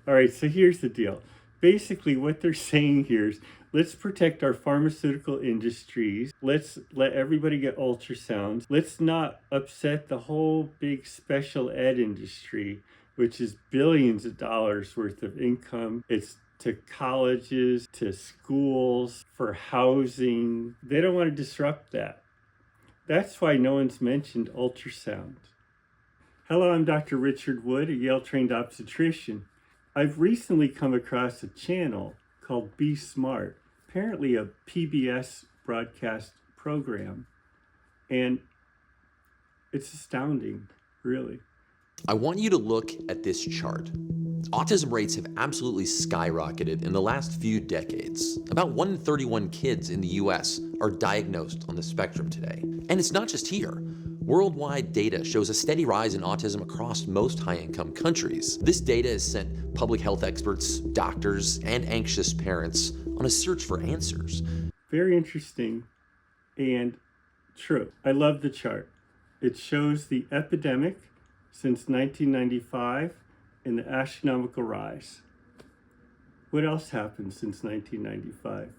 All right, so here's the deal. Basically, what they're saying here is let's protect our pharmaceutical industries. Let's let everybody get ultrasounds. Let's not upset the whole big special ed industry, which is billions of dollars worth of income. It's to colleges, to schools, for housing. They don't want to disrupt that. That's why no one's mentioned ultrasound. Hello, I'm Dr. Richard Wood, a Yale-trained obstetrician. I've recently come across a channel called Be Smart, apparently a PBS broadcast program, and it's astounding, really. I want you to look at this chart. Autism rates have absolutely skyrocketed in the last few decades. About 1 in 31 kids in the US are diagnosed on the spectrum today. And it's not just here. Worldwide data shows a steady rise in autism across most high-income countries. This data has sent public health experts, doctors, and anxious parents on a search for answers. Very interesting and true. I love the chart. It shows the epidemic since 1995 and the astronomical rise. What else happened since 1995?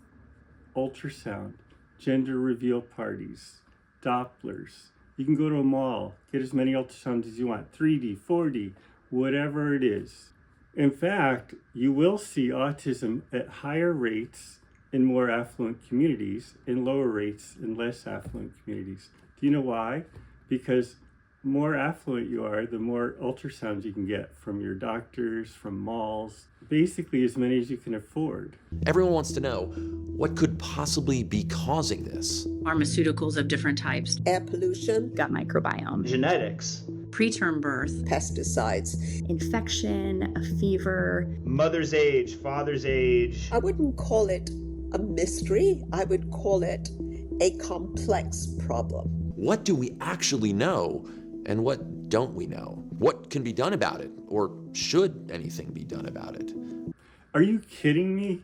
Ultrasound, gender reveal parties, Dopplers. You can go to a mall, get as many ultrasounds as you want, 3D, 4D, whatever it is. In fact, you will see autism at higher rates in more affluent communities and lower rates in less affluent communities. Do you know why? Because more affluent you are, the more ultrasounds you can get from your doctors, from malls, basically as many as you can afford. Everyone wants to know, what could possibly be causing this? Pharmaceuticals of different types, Air pollution, gut microbiome, genetics, preterm birth, pesticides, infection, a fever, mother's age, father's age. I wouldn't call it a mystery. I would call it a complex problem. What do we actually know, and what don't we know? What can be done about it, or should anything be done about it? Are you kidding me?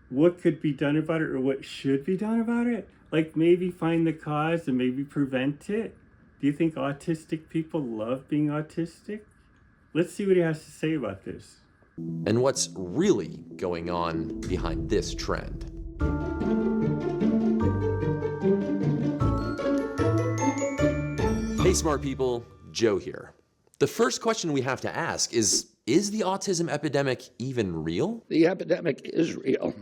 What could be done about it, or what should be done about it? Like maybe find the cause and maybe prevent it? Do you think autistic people love being autistic? Let's see what he has to say about this. And what's really going on behind this trend? Hey smart people, Joe here. The first question we have to ask is the autism epidemic even real? The epidemic is real.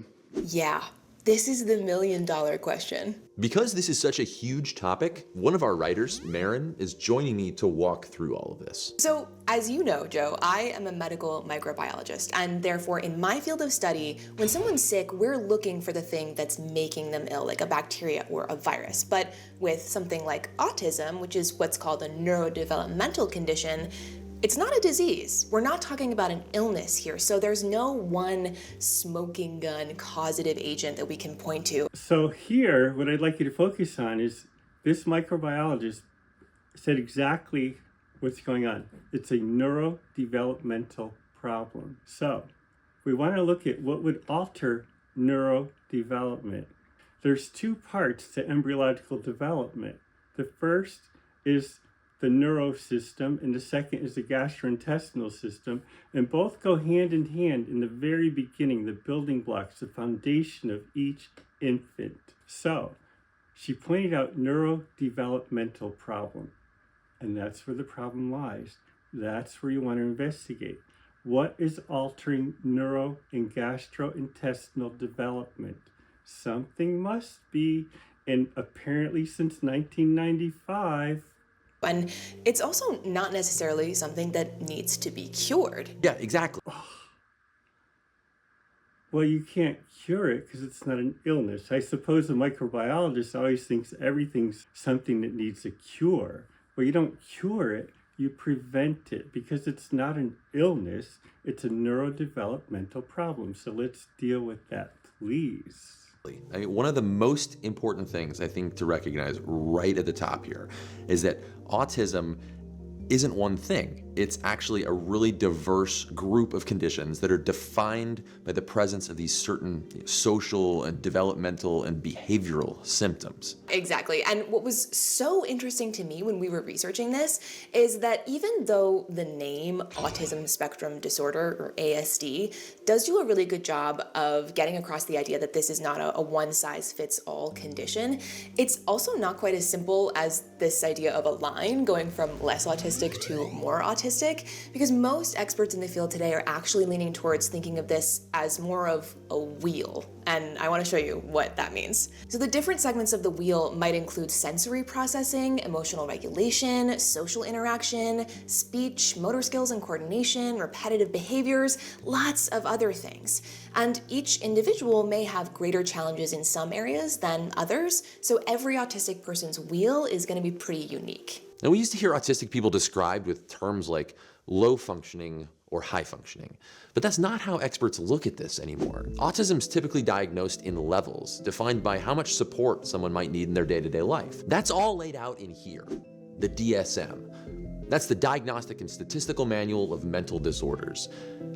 Yeah, this is the million-dollar question. Because this is such a huge topic, one of our writers, Marin, is joining me to walk through all of this. So, as you know, Joe, I am a medical microbiologist, and therefore in my field of study, when someone's sick, we're looking for the thing that's making them ill, like a bacteria or a virus. But with something like autism, which is what's called a neurodevelopmental condition, it's not a disease. We're not talking about an illness here, so there's no one smoking gun causative agent that we can point to. So here, what I'd like you to focus on is this microbiologist said exactly what's going on. It's a neurodevelopmental problem. So we want to look at what would alter neurodevelopment. There's two parts to embryological development. The first is the neurosystem, and the second is the gastrointestinal system, and both go hand in hand in the very beginning, the building blocks, the foundation of each infant. So she pointed out neurodevelopmental problem, and that's where the problem lies. That's where you want to investigate. What is altering neuro and gastrointestinal development? Something must be, and apparently since 1995, and it's also not necessarily something that needs to be cured. Yeah, exactly. Well, you can't cure it because it's not an illness. I suppose a microbiologist always thinks everything's something that needs a cure. Well, you don't cure it, you prevent it because it's not an illness, it's a neurodevelopmental problem. So let's deal with that, please. I mean, one of the most important things I think to recognize right at the top here is that autism isn't one thing. It's actually a really diverse group of conditions that are defined by the presence of these certain social and developmental and behavioral symptoms. Exactly. And what was so interesting to me when we were researching this is that even though the name autism spectrum disorder, or ASD, does do a really good job of getting across the idea that this is not a one-size-fits-all condition, it's also not quite as simple as this idea of a line going from less autistic to more autistic, because most experts in the field today are actually leaning towards thinking of this as more of a wheel. And I want to show you what that means. So the different segments of the wheel might include sensory processing, emotional regulation, social interaction, speech, motor skills and coordination, repetitive behaviors, lots of other things. And each individual may have greater challenges in some areas than others, so every autistic person's wheel is going to be pretty unique. Now, we used to hear autistic people described with terms like low functioning or high functioning, but that's not how experts look at this anymore. Autism's typically diagnosed in levels, defined by how much support someone might need in their day-to-day life. That's all laid out in here, the DSM. That's the Diagnostic and Statistical Manual of Mental Disorders.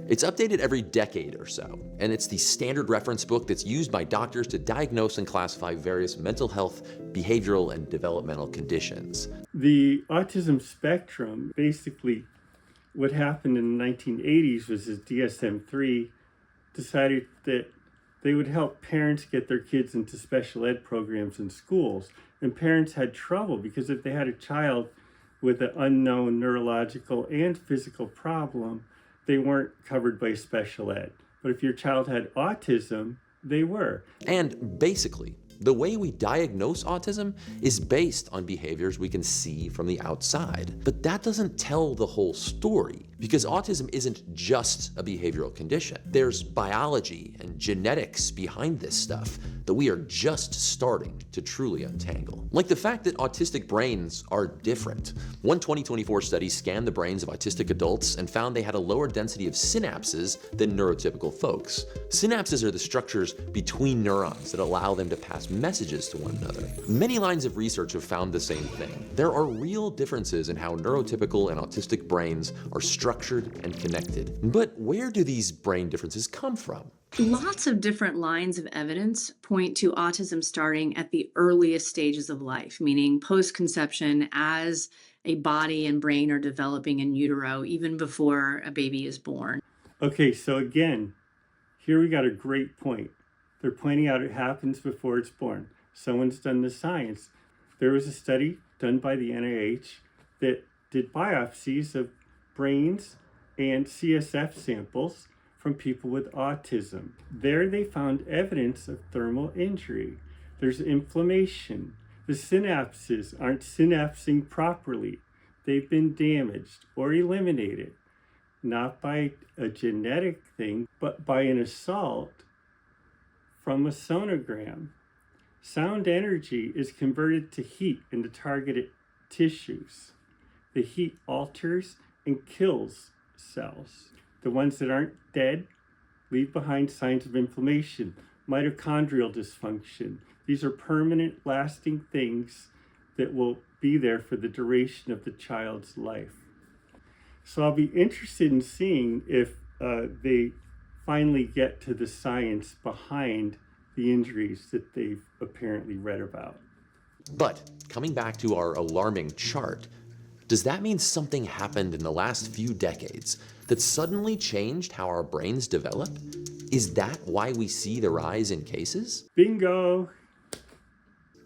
It's updated every decade or so, and it's the standard reference book that's used by doctors to diagnose and classify various mental health, behavioral, and developmental conditions. The autism spectrum, basically what happened in the 1980s was that DSM-3 decided that they would help parents get their kids into special ed programs in schools. And parents had trouble because if they had a child with an unknown neurological and physical problem, they weren't covered by special ed. But if your child had autism, they were. And basically, the way we diagnose autism is based on behaviors we can see from the outside. But that doesn't tell the whole story, because autism isn't just a behavioral condition. There's biology and genetics behind this stuff that we are just starting to truly untangle. Like the fact that autistic brains are different. One 2024 study scanned the brains of autistic adults and found they had a lower density of synapses than neurotypical folks. Synapses are the structures between neurons that allow them to pass messages to one another. Many lines of research have found the same thing. There are real differences in how neurotypical and autistic brains are structured and connected. But where do these brain differences come from? Lots of different lines of evidence point to autism starting at the earliest stages of life, meaning post-conception, as a body and brain are developing in utero, even before a baby is born. Okay, so again, here we got a great point. They're pointing out it happens before it's born. Someone's done the science. There was a study done by the NIH that did biopsies of brains and CSF samples from people with autism. There they found evidence of thermal injury. There's inflammation. The synapses aren't synapsing properly. They've been damaged or eliminated, not by a genetic thing, but by an assault from a sonogram. Sound energy is converted to heat in the targeted tissues. The heat alters and kills cells. The ones that aren't dead leave behind signs of inflammation, mitochondrial dysfunction. These are permanent, lasting things that will be there for the duration of the child's life. So I'll be interested in seeing if they finally get to the science behind the injuries that they've apparently read about. But coming back to our alarming chart, does that mean something happened in the last few decades that suddenly changed how our brains develop? Is that why we see the rise in cases? Bingo!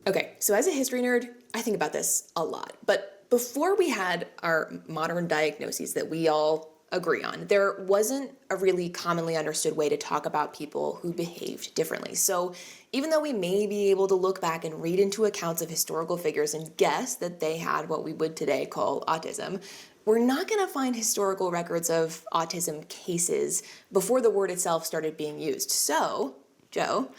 Okay, so as a history nerd, I think about this a lot. But before we had our modern diagnoses that we all agree on, there wasn't a really commonly understood way to talk about people who behaved differently. So even though we may be able to look back and read into accounts of historical figures and guess that they had what we would today call autism, we're not going to find historical records of autism cases before the word itself started being used. So, Joe,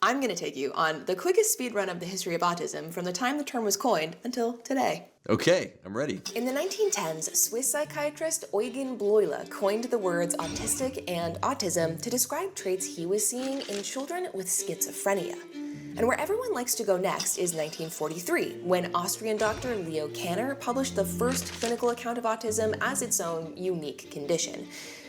I'm going to take you on the quickest speed run of the history of autism from the time the term was coined until today. Okay, I'm ready. In the 1910s, Swiss psychiatrist Eugen Bleuler coined the words autistic and autism to describe traits he was seeing in children with schizophrenia. And where everyone likes to go next is 1943, when Austrian doctor Leo Kanner published the first clinical account of autism as its own unique condition.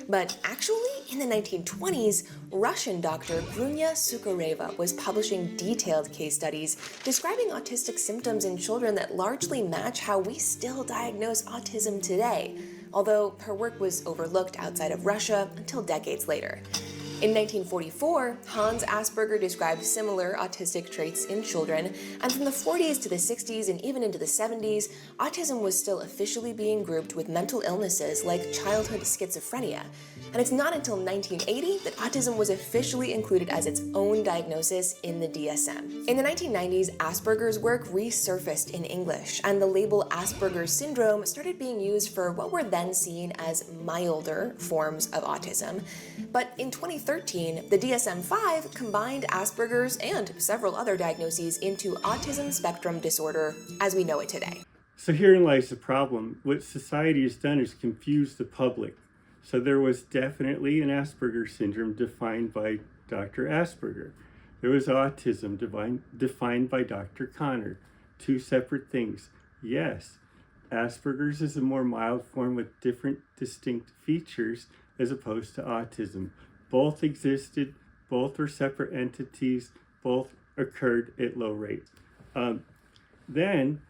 But actually, in the 1920s, Russian doctor Grunya Sukhareva was publishing detailed case studies describing autistic symptoms in children that largely match how we still diagnose autism today, although her work was overlooked outside of Russia until decades later. In 1944, Hans Asperger described similar autistic traits in children, and from the 40s to the 60s and even into the 70s, autism was still officially being grouped with mental illnesses like childhood schizophrenia. And it's not until 1980 that autism was officially included as its own diagnosis in the DSM. In the 1990s, Asperger's work resurfaced in English, and the label Asperger's syndrome started being used for what were then seen as milder forms of autism. But in 2013, the DSM-5 combined Asperger's and several other diagnoses into autism spectrum disorder as we know it today. So herein lies the problem. What society has done is confuse the public. So there was definitely an Asperger syndrome defined by Dr. Asperger. There was autism defined by Dr. Connor. Two separate things. Yes, Asperger's is a more mild form with different distinct features as opposed to autism. Both existed, both were separate entities, both occurred at low rates. Then,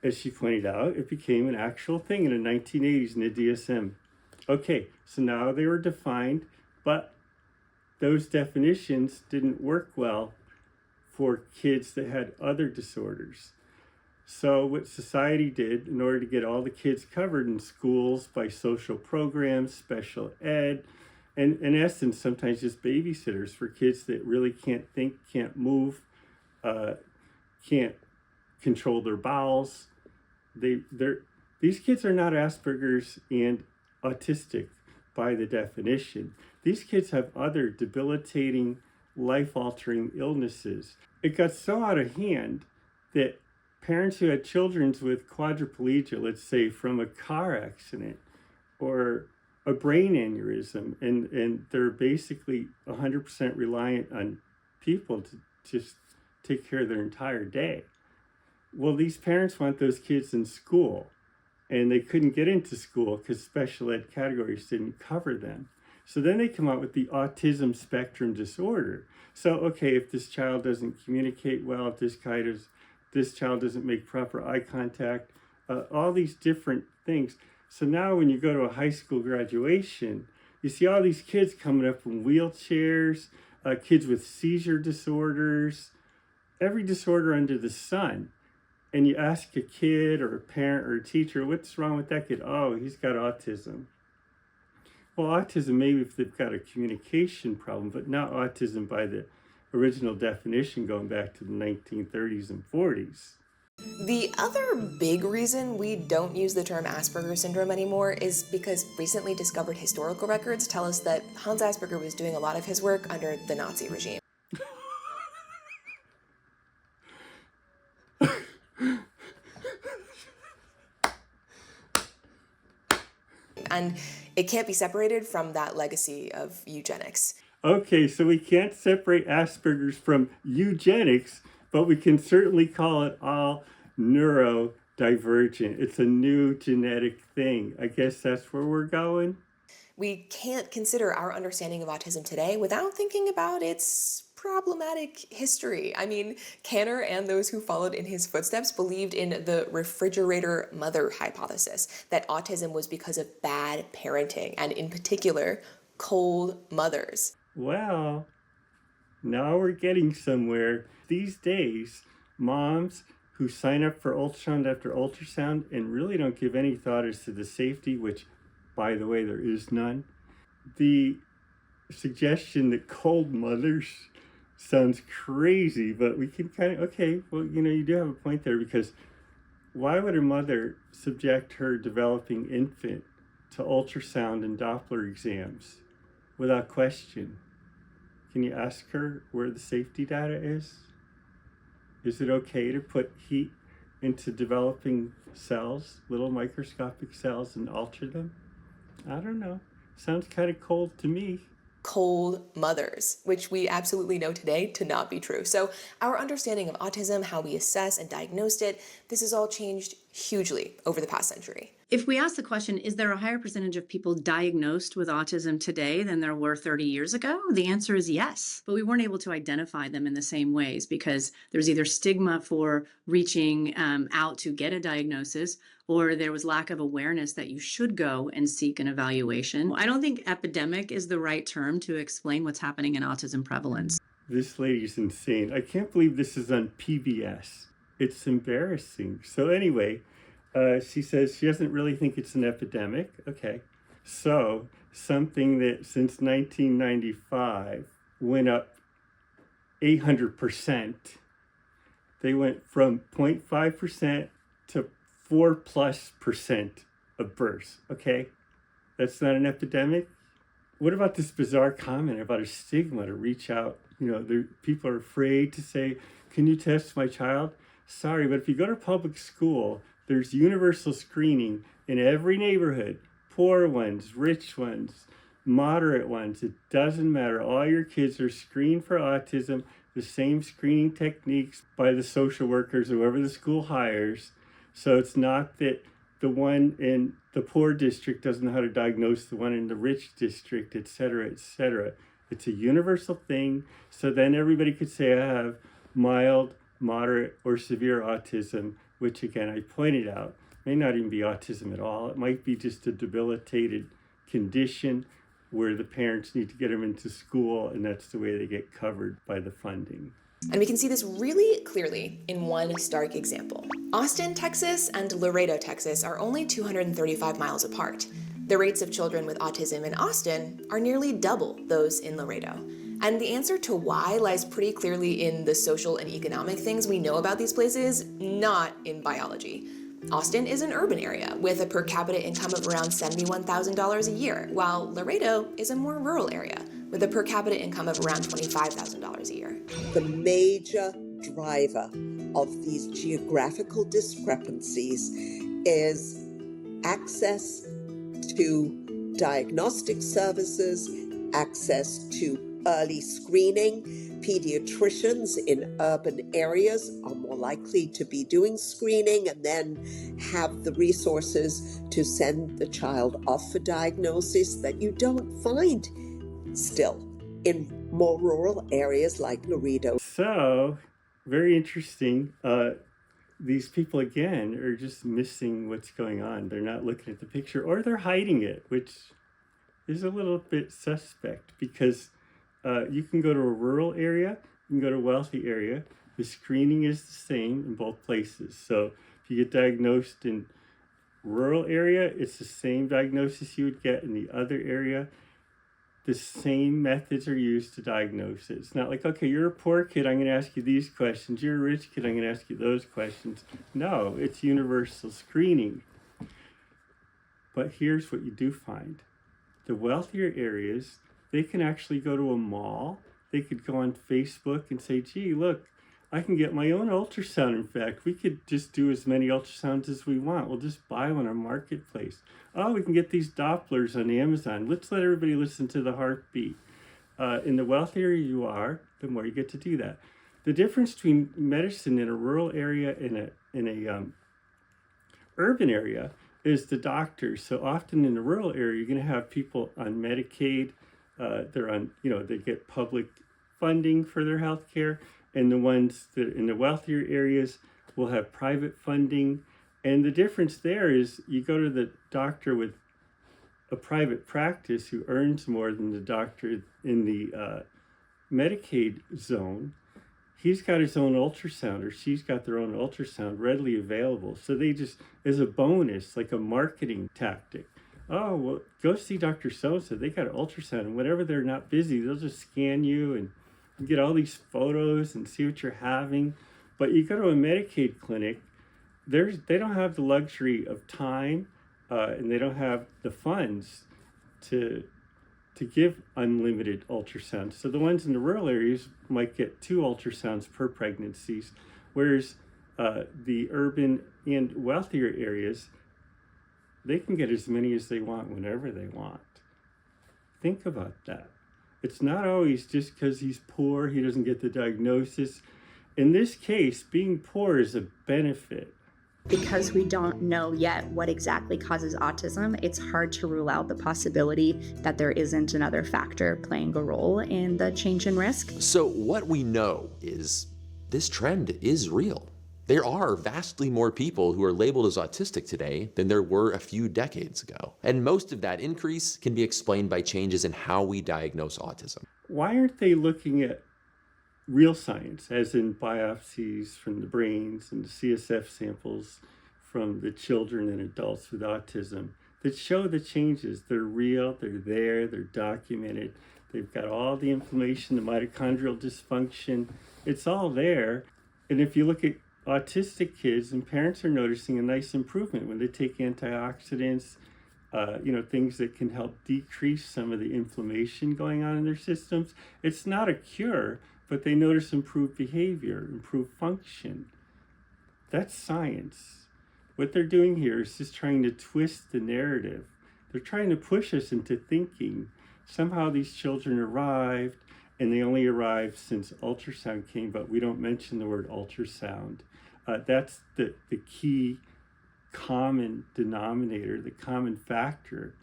as she pointed out, it became an actual thing in the 1980s in the DSM. Okay, so now they were defined, but those definitions didn't work well for kids that had other disorders. So what society did in order to get all the kids covered in schools by social programs, special ed, and in essence, sometimes just babysitters for kids that really can't think, can't move, can't control their bowels. These kids are not Asperger's and autistic by the definition. These kids have other debilitating, life-altering illnesses. It got so out of hand that parents who had children with quadriplegia, let's say from a car accident or a brain aneurysm, and they're basically 100% reliant on people to just take care of their entire day. Well, these parents want those kids in school, and they couldn't get into school because special ed categories didn't cover them. So then they come out with the autism spectrum disorder. So, okay, if this child doesn't communicate well, if this child doesn't make proper eye contact, all these different things. So now when you go to a high school graduation, you see all these kids coming up in wheelchairs, kids with seizure disorders, every disorder under the sun. And you ask a kid or a parent or a teacher, what's wrong with that kid? Oh, he's got autism. Well, autism, maybe if they've got a communication problem, but not autism by the original definition going back to the 1930s and 40s. The other big reason we don't use the term Asperger syndrome anymore is because recently discovered historical records tell us that Hans Asperger was doing a lot of his work under the Nazi regime. And it can't be separated from that legacy of eugenics. Okay, so we can't separate Asperger's from eugenics, but we can certainly call it all neurodivergent. It's a new genetic thing. I guess that's where we're going. We can't consider our understanding of autism today without thinking about its problematic history. I mean, Kanner and those who followed in his footsteps believed in the refrigerator mother hypothesis, that autism was because of bad parenting, and in particular, cold mothers. Well, now we're getting somewhere. These days, moms who sign up for ultrasound after ultrasound and really don't give any thought as to the safety, which, by the way, there is none. The suggestion that cold mothers sounds crazy, but we can kind of, okay, well, you do have a point there, because why would a mother subject her developing infant to ultrasound and Doppler exams without question? Can you ask her where the safety data is? Is it okay to put heat into developing cells, little microscopic cells, and alter them? I don't know. Sounds kind of cold to me. cold mothers, which we absolutely know today to not be true. So our understanding of autism, how we assess and diagnose it, this has all changed hugely over the past century. If we ask the question, is there a higher percentage of people diagnosed with autism today than there were 30 years ago? The answer is yes. But we weren't able to identify them in the same ways because there's either stigma for reaching out to get a diagnosis, or there was lack of awareness that you should go and seek an evaluation. I don't think epidemic is the right term to explain what's happening in autism prevalence. This lady's insane. I can't believe this is on PBS. It's embarrassing. So anyway, she says she doesn't really think it's an epidemic. Okay. So something that since 1995 went up 800%. They went from 0.5% to 4+% of births. Okay. That's not an epidemic. What about this bizarre comment about a stigma to reach out? People are afraid to say, can you test my child? Sorry, but if you go to public school, there's universal screening in every neighborhood. Poor ones, rich ones, moderate ones. It doesn't matter. All your kids are screened for autism, the same screening techniques by the social workers, whoever the school hires. So it's not that the one in the poor district doesn't know how to diagnose the one in the rich district, et cetera, et cetera. It's a universal thing. So then everybody could say, I have mild, moderate, or severe autism, which again, I pointed out, may not even be autism at all. It might be just a debilitated condition where the parents need to get them into school, and that's the way they get covered by the funding. And we can see this really clearly in one stark example. Austin, Texas and Laredo, Texas are only 235 miles apart. The rates of children with autism in Austin are nearly double those in Laredo. And the answer to why lies pretty clearly in the social and economic things we know about these places, not in biology. Austin is an urban area with a per capita income of around $71,000 a year, while Laredo is a more rural area with a per capita income of around $25,000 a year. The major driver of these geographical discrepancies is access to diagnostic services, access to early screening. Pediatricians in urban areas are more likely to be doing screening and then have the resources to send the child off for diagnosis that you don't find still in more rural areas like Laredo. So, very interesting. These people, again, are just missing what's going on. They're not looking at the picture, or they're hiding it, which is a little bit suspect because you can go to a rural area, you can go to a wealthy area. The screening is the same in both places. So if you get diagnosed in rural area, it's the same diagnosis you would get in the other area. The same methods are used to diagnose it. It's not like, okay, you're a poor kid, I'm going to ask you these questions. You're a rich kid, I'm going to ask you those questions. No, it's universal screening. But here's what you do find. The wealthier areas, they can actually go to a mall. They could go on Facebook and say, gee, look, I can get my own ultrasound. In fact, we could just do as many ultrasounds as we want. We'll just buy one on Marketplace. Oh, we can get these Dopplers on Amazon. Let's let everybody listen to the heartbeat. In the wealthier you are, the more you get to do that. The difference between medicine in a rural area and in a urban area is the doctors. So often in the rural area, you're going to have people on Medicaid. They're on, they get public funding for their health care. And the ones that in the wealthier areas will have private funding. And the difference there is you go to the doctor with a private practice who earns more than the doctor in the Medicaid zone. He's got his own ultrasound, or she's got their own ultrasound readily available. So they just, as a bonus, like a marketing tactic, oh, well, go see Dr. So-and-so. They got an ultrasound, and whenever they're not busy, they'll just scan you and get all these photos and see what you're having. But you go to a Medicaid clinic, they don't have the luxury of time, and they don't have the funds to give unlimited ultrasounds. So the ones in the rural areas might get 2 ultrasounds per pregnancies, whereas the urban and wealthier areas, they can get as many as they want whenever they want. Think about that. It's not always just because he's poor, he doesn't get the diagnosis. In this case, being poor is a benefit. Because we don't know yet what exactly causes autism, it's hard to rule out the possibility that there isn't another factor playing a role in the change in risk. So what we know is this trend is real. There are vastly more people who are labeled as autistic today than there were a few decades ago. And most of that increase can be explained by changes in how we diagnose autism. Why aren't they looking at real science, as in biopsies from the brains and the CSF samples from the children and adults with autism that show the changes? They're real, they're documented, they've got all the inflammation, the mitochondrial dysfunction, it's all there. And if you look at autistic kids, and parents are noticing a nice improvement when they take antioxidants, things that can help decrease some of the inflammation going on in their systems. It's not a cure, but they notice improved behavior, improved function. That's science. What they're doing here is just trying to twist the narrative. They're trying to push us into thinking somehow these children arrived, and they only arrived since ultrasound came, but we don't mention the word ultrasound. That's the key common denominator, the common factor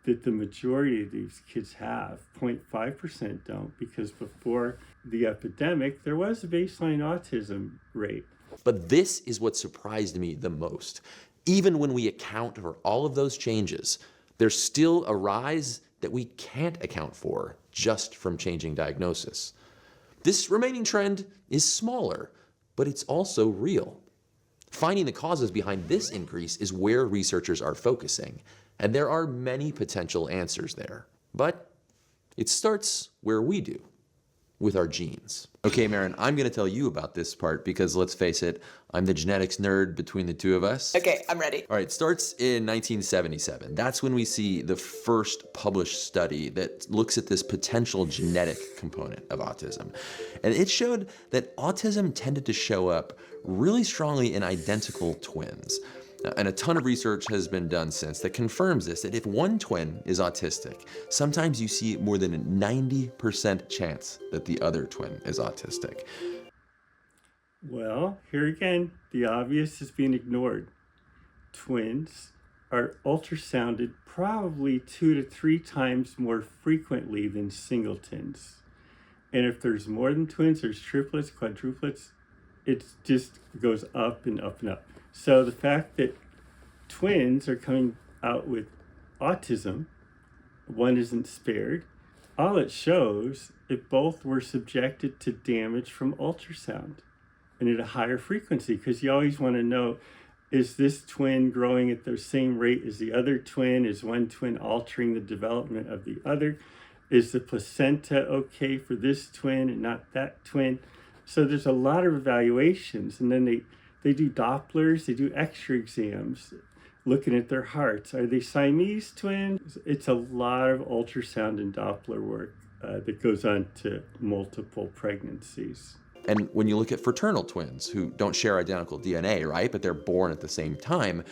that the majority of these kids have. 0.5% don't, because before the epidemic, there was a baseline autism rate. But this is what surprised me the most. Even when we account for all of those changes, there's still a rise that we can't account for just from changing diagnosis. This remaining trend is smaller, but it's also real. Finding the causes behind this increase is where researchers are focusing, and there are many potential answers there. But it starts where we do, with our genes. Okay, Marin, I'm gonna tell you about this part because let's face it, I'm the genetics nerd between the two of us. Okay, I'm ready. All right, it starts in 1977. That's when we see the first published study that looks at this potential genetic component of autism. And it showed that autism tended to show up really strongly in identical twins. And a ton of research has been done since that confirms this, that if one twin is autistic, sometimes you see more than a 90% chance that the other twin is autistic. Well, here again, the obvious is being ignored. Twins are ultrasounded probably 2 to 3 times more frequently than singletons. And if there's more than twins, there's triplets, quadruplets, it just goes up and up and up. So the fact that twins are coming out with autism, one isn't spared, all it shows if both were subjected to damage from ultrasound and at a higher frequency, because you always want to know, is this twin growing at the same rate as the other twin? Is one twin altering the development of the other? Is the placenta okay for this twin and not that twin? So there's a lot of evaluations, and then they do Dopplers, they do X-ray exams, looking at their hearts. Are they Siamese twins? It's a lot of ultrasound and Doppler work that goes on to multiple pregnancies. And when you look at fraternal twins who don't share identical DNA, right, but they're born at the same time,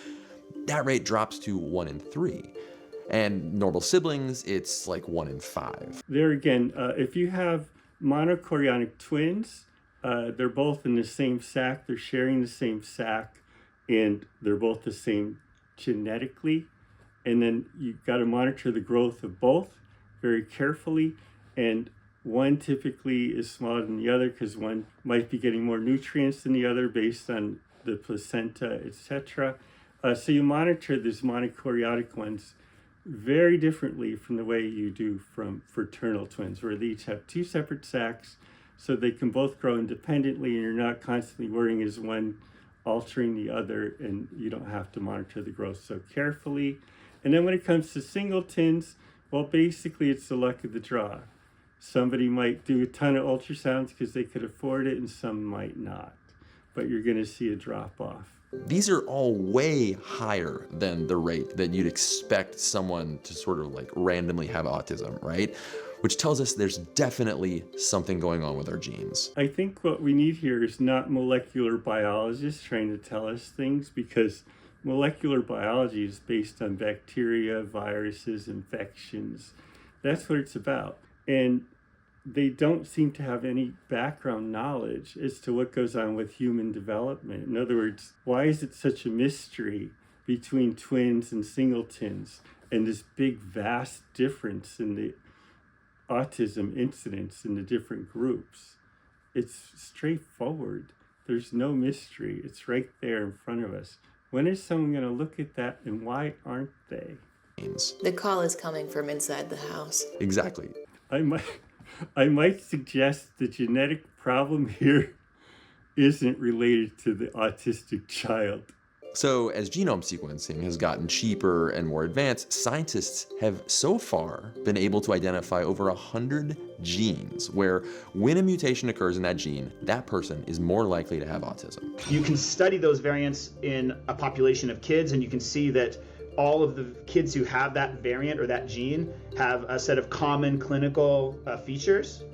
that rate drops to 1 in 3. And normal siblings, it's like 1 in 5. There again, if you have monochorionic twins, they're both in the same sac, they're sharing the same sac, and they're both the same genetically. And then you've got to monitor the growth of both very carefully. And one typically is smaller than the other because one might be getting more nutrients than the other based on the placenta, etc. So you monitor these monochorionic ones very differently from the way you do from fraternal twins, where they each have 2 separate sacs, so they can both grow independently, and you're not constantly worrying is one altering the other, and you don't have to monitor the growth so carefully. And then when it comes to singletons, well, basically it's the luck of the draw. Somebody might do a ton of ultrasounds because they could afford it, and some might not. But you're going to see a drop off. These are all way higher than the rate that you'd expect someone to sort of like randomly have autism, right? Which tells us there's definitely something going on with our genes. I think what we need here is not molecular biologists trying to tell us things, because molecular biology is based on bacteria, viruses, infections. That's what it's about. And they don't seem to have any background knowledge as to what goes on with human development. In other words, why is it such a mystery between twins and singletons and this big, vast difference in the autism incidence in the different groups? It's straightforward. There's no mystery. It's right there in front of us. When is someone going to look at that, and why aren't they? The call is coming from inside the house. Exactly. I might suggest the genetic problem here isn't related to the autistic child. So as genome sequencing has gotten cheaper and more advanced, scientists have so far been able to identify over 100 genes where when a mutation occurs in that gene, that person is more likely to have autism. You can study those variants in a population of kids, and you can see that all of the kids who have that variant or that gene have a set of common clinical features.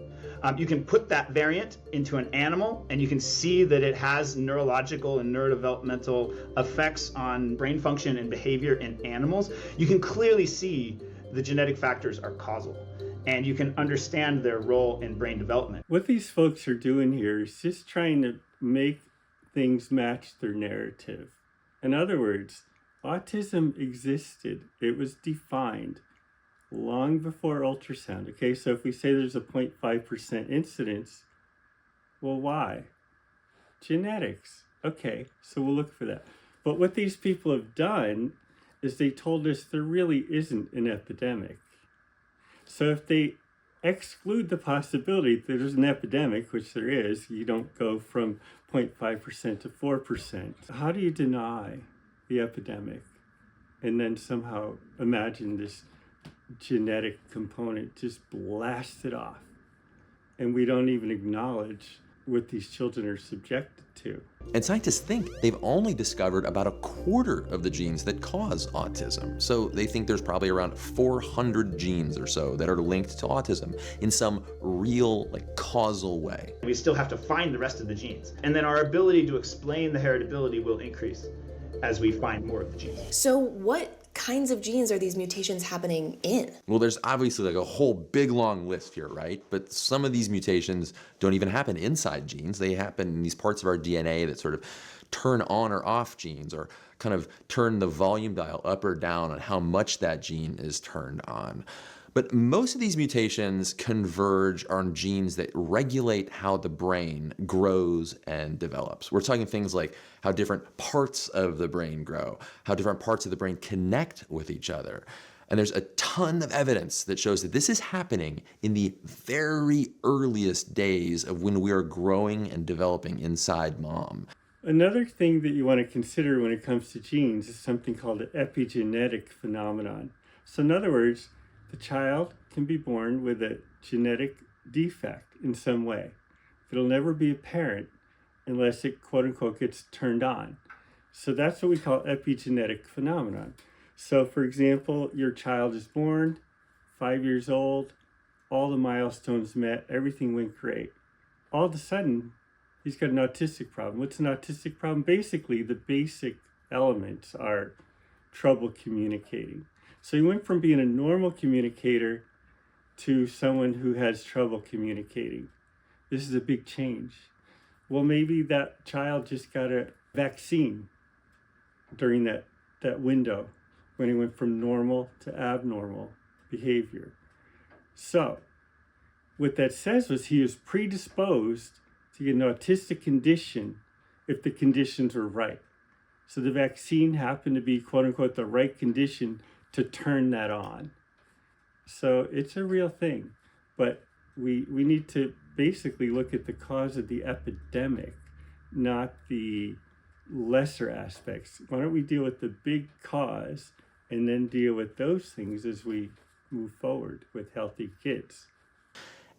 You can put that variant into an animal, and you can see that it has neurological and neurodevelopmental effects on brain function and behavior in animals. You can clearly see the genetic factors are causal, and you can understand their role in brain development. What these folks are doing here is just trying to make things match their narrative. In other words, autism existed. It was defined long before ultrasound. Okay, so if we say there's a 0.5% incidence, well, why? Genetics. Okay, so we'll look for that. But what these people have done is they told us there really isn't an epidemic. So if they exclude the possibility that there's an epidemic, which there is, you don't go from 0.5% to 4%. How do you deny the epidemic and then somehow imagine this genetic component just blasted off, and we don't even acknowledge what these children are subjected to? And scientists think they've only discovered about a quarter of the genes that cause autism. So they think there's probably around 400 genes or so that are linked to autism in some real, causal way. We still have to find the rest of the genes, and then our ability to explain the heritability will increase as we find more of the genes. So what kinds of genes are these mutations happening in? Well, there's obviously a whole big long list here, right? But some of these mutations don't even happen inside genes. They happen in these parts of our DNA that sort of turn on or off genes, or kind of turn the volume dial up or down on how much that gene is turned on. But most of these mutations converge on genes that regulate how the brain grows and develops. We're talking things like how different parts of the brain grow, how different parts of the brain connect with each other. And there's a ton of evidence that shows that this is happening in the very earliest days of when we are growing and developing inside mom. Another thing that you want to consider when it comes to genes is something called an epigenetic phenomenon. So in other words, the child can be born with a genetic defect in some way. It'll never be apparent unless it, quote unquote, gets turned on. So that's what we call epigenetic phenomenon. So for example, your child is born, 5 years old, all the milestones met, everything went great. All of a sudden, he's got an autistic problem. What's an autistic problem? Basically, the basic elements are trouble communicating. So he went from being a normal communicator to someone who has trouble communicating. This is a big change. Well, maybe that child just got a vaccine during that window when he went from normal to abnormal behavior. So what that says was he was predisposed to get an autistic condition if the conditions were right. So the vaccine happened to be, quote unquote, the right condition to turn that on. So it's a real thing, but we need to basically look at the cause of the epidemic, not the lesser aspects. Why don't we deal with the big cause and then deal with those things as we move forward with healthy kids?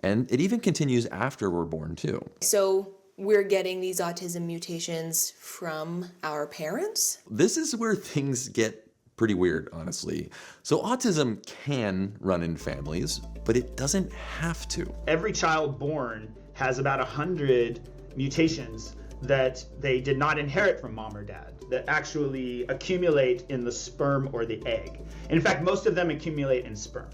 And it even continues after we're born too. So we're getting these autism mutations from our parents? This is where things get pretty weird, honestly. So autism can run in families, but it doesn't have to. Every child born has about 100 mutations that they did not inherit from mom or dad, that actually accumulate in the sperm or the egg. And in fact, most of them accumulate in sperm.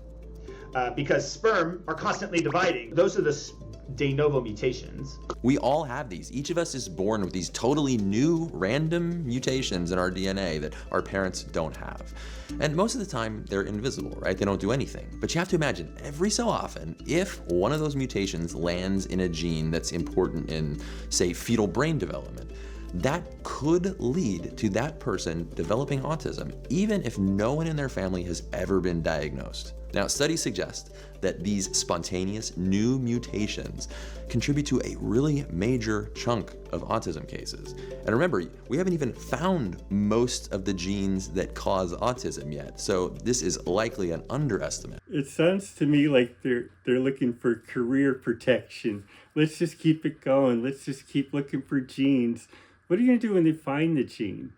because sperm are constantly dividing. Those are the de novo mutations. We all have these. Each of us is born with these totally new random mutations in our DNA that our parents don't have. And most of the time they're invisible, right? They don't do anything. But you have to imagine every so often, if one of those mutations lands in a gene that's important in, say, fetal brain development, that could lead to that person developing autism, even if no one in their family has ever been diagnosed. Now, studies suggest that these spontaneous new mutations contribute to a really major chunk of autism cases. And remember, we haven't even found most of the genes that cause autism yet, so this is likely an underestimate. It sounds to me like they're looking for career protection. Let's just keep it going. Let's just keep looking for genes. What are you going to do when they find the gene?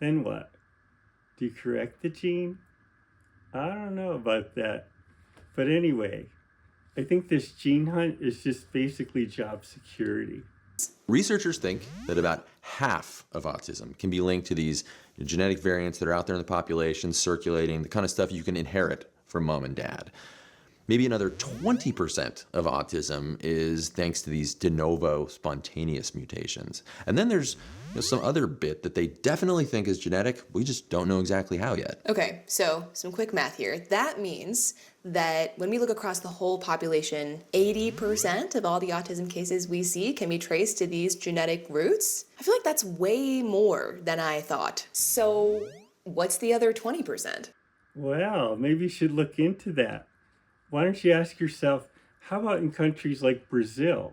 Then what? Do you correct the gene? I don't know about that. But anyway, I think this gene hunt is just basically job security. Researchers think that about half of autism can be linked to these genetic variants that are out there in the population, circulating, the kind of stuff you can inherit from mom and dad. Maybe another 20% of autism is thanks to these de novo spontaneous mutations. And then there's some other bit that they definitely think is genetic. We just don't know exactly how yet. Okay, so some quick math here. That means that when we look across the whole population, 80% of all the autism cases we see can be traced to these genetic roots. I feel like that's way more than I thought. So what's the other 20%? Well, maybe you should look into that. Why don't you ask yourself, how about in countries like Brazil,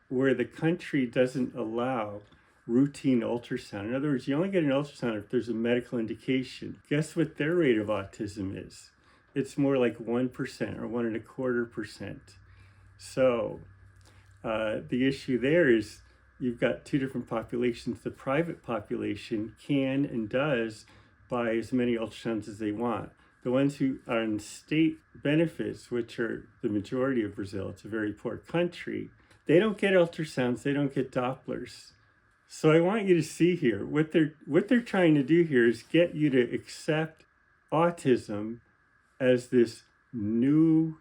where the country doesn't allow routine ultrasound? In other words, you only get an ultrasound if there's a medical indication. Guess what their rate of autism is? It's more like 1% or 1.25%. So the issue there is you've got two different populations. The private population can and does buy as many ultrasounds as they want. The ones who are on state benefits, which are the majority of Brazil, it's a very poor country, they don't get ultrasounds, they don't get Dopplers. So I want you to see here, what they're trying to do here is get you to accept autism as this new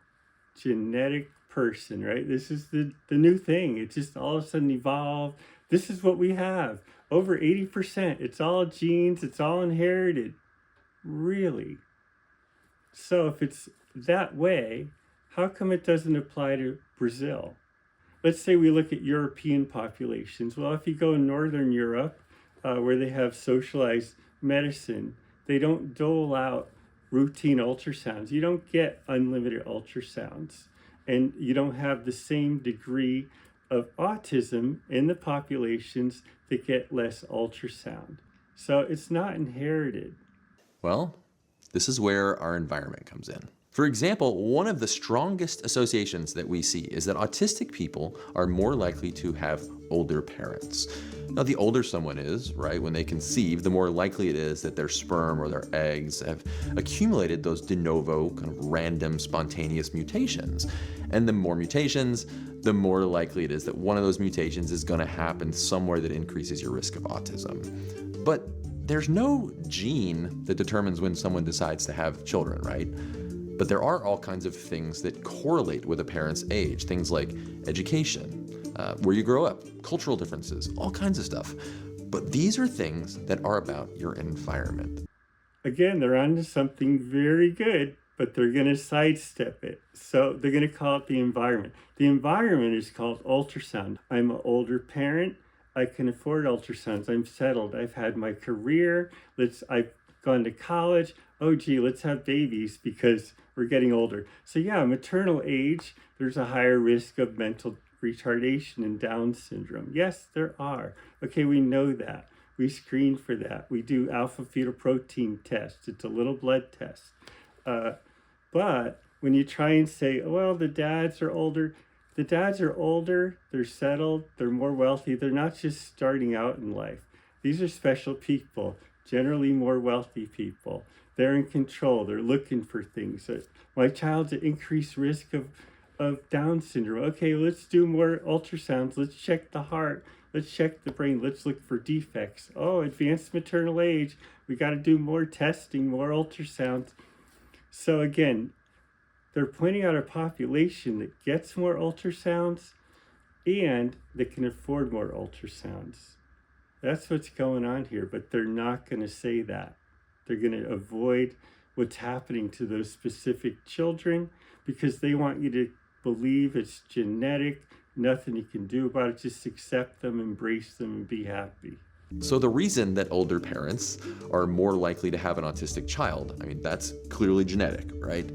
genetic person, right? This is the new thing. It just all of a sudden evolved. This is what we have. Over 80%. It's all genes, it's all inherited. Really? So if it's that way, how come it doesn't apply to Brazil? Let's say we look at European populations. Well, if you go in Northern Europe, where they have socialized medicine, they don't dole out routine ultrasounds. You don't get unlimited ultrasounds. And you don't have the same degree of autism in the populations that get less ultrasound. So it's not inherited. Well, this is where our environment comes in. For example, one of the strongest associations that we see is that autistic people are more likely to have older parents. Now, the older someone is, right, when they conceive, the more likely it is that their sperm or their eggs have accumulated those de novo, kind of random, spontaneous mutations. And the more mutations, the more likely it is that one of those mutations is going to happen somewhere that increases your risk of autism. But there's no gene that determines when someone decides to have children, right? But there are all kinds of things that correlate with a parent's age, things like education, where you grow up, cultural differences, all kinds of stuff. But these are things that are about your environment. Again, they're onto something very good, but they're going to sidestep it. So they're going to call it the environment. The environment is called ultrasound. I'm an older parent. I can afford ultrasounds. I'm settled. I've had my career. I've gone to college. Oh, gee, let's have babies because we're getting older. So yeah, maternal age, there's a higher risk of mental retardation and Down syndrome. Yes, there are. Okay, we know that. We screen for that. We do alpha fetoprotein tests. It's a little blood test. But when you try and say, well, the dads are older, they're settled, they're more wealthy, they're not just starting out in life. These are special people, generally more wealthy people. They're in control, they're looking for things. My child's at increased risk of Down syndrome. Okay, let's do more ultrasounds, let's check the heart, let's check the brain, let's look for defects. Oh, advanced maternal age, we got to do more testing, more ultrasounds. So again, they're pointing out a population that gets more ultrasounds and that can afford more ultrasounds. That's what's going on here, but they're not going to say that. They're going to avoid what's happening to those specific children because they want you to believe it's genetic, nothing you can do about it, just accept them, embrace them, and be happy. So the reason that older parents are more likely to have an autistic child, I mean, that's clearly genetic, right?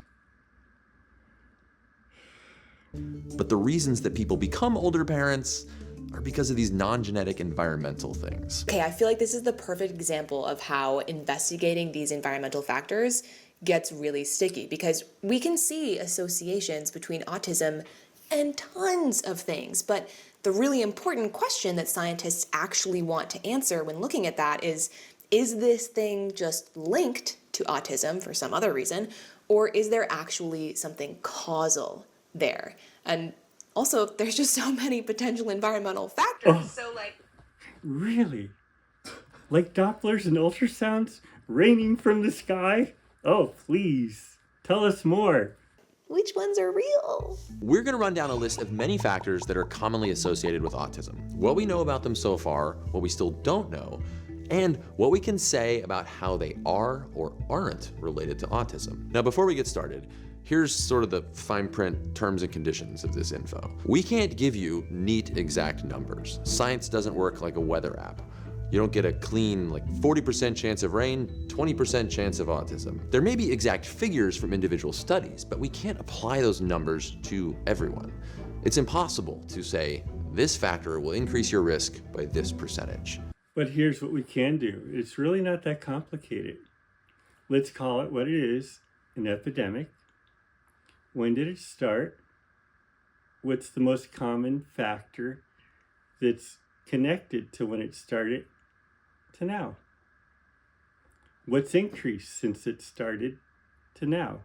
But the reasons that people become older parents are because of these non-genetic environmental things. Okay, I feel like this is the perfect example of how investigating these environmental factors gets really sticky, because we can see associations between autism and tons of things, but the really important question that scientists actually want to answer when looking at that is this thing just linked to autism for some other reason, or is there actually something causal there? And also, there's just so many potential environmental factors, Really? Like Dopplers and ultrasounds raining from the sky? Oh, please, tell us more. which ones are real? We're going to run down a list of many factors that are commonly associated with autism, what we know about them so far, what we still don't know, and what we can say about how they are or aren't related to autism. Now, before we get started, here's sort of the fine print terms and conditions of this info. We can't give you neat, exact numbers. Science doesn't work like a weather app. You don't get a clean, 40% chance of rain, 20% chance of autism. There may be exact figures from individual studies, but we can't apply those numbers to everyone. It's impossible to say, this factor will increase your risk by this percentage. But here's what we can do. It's really not that complicated. Let's call it what it is, an epidemic. When did it start? What's the most common factor that's connected to when it started to now? What's increased since it started to now?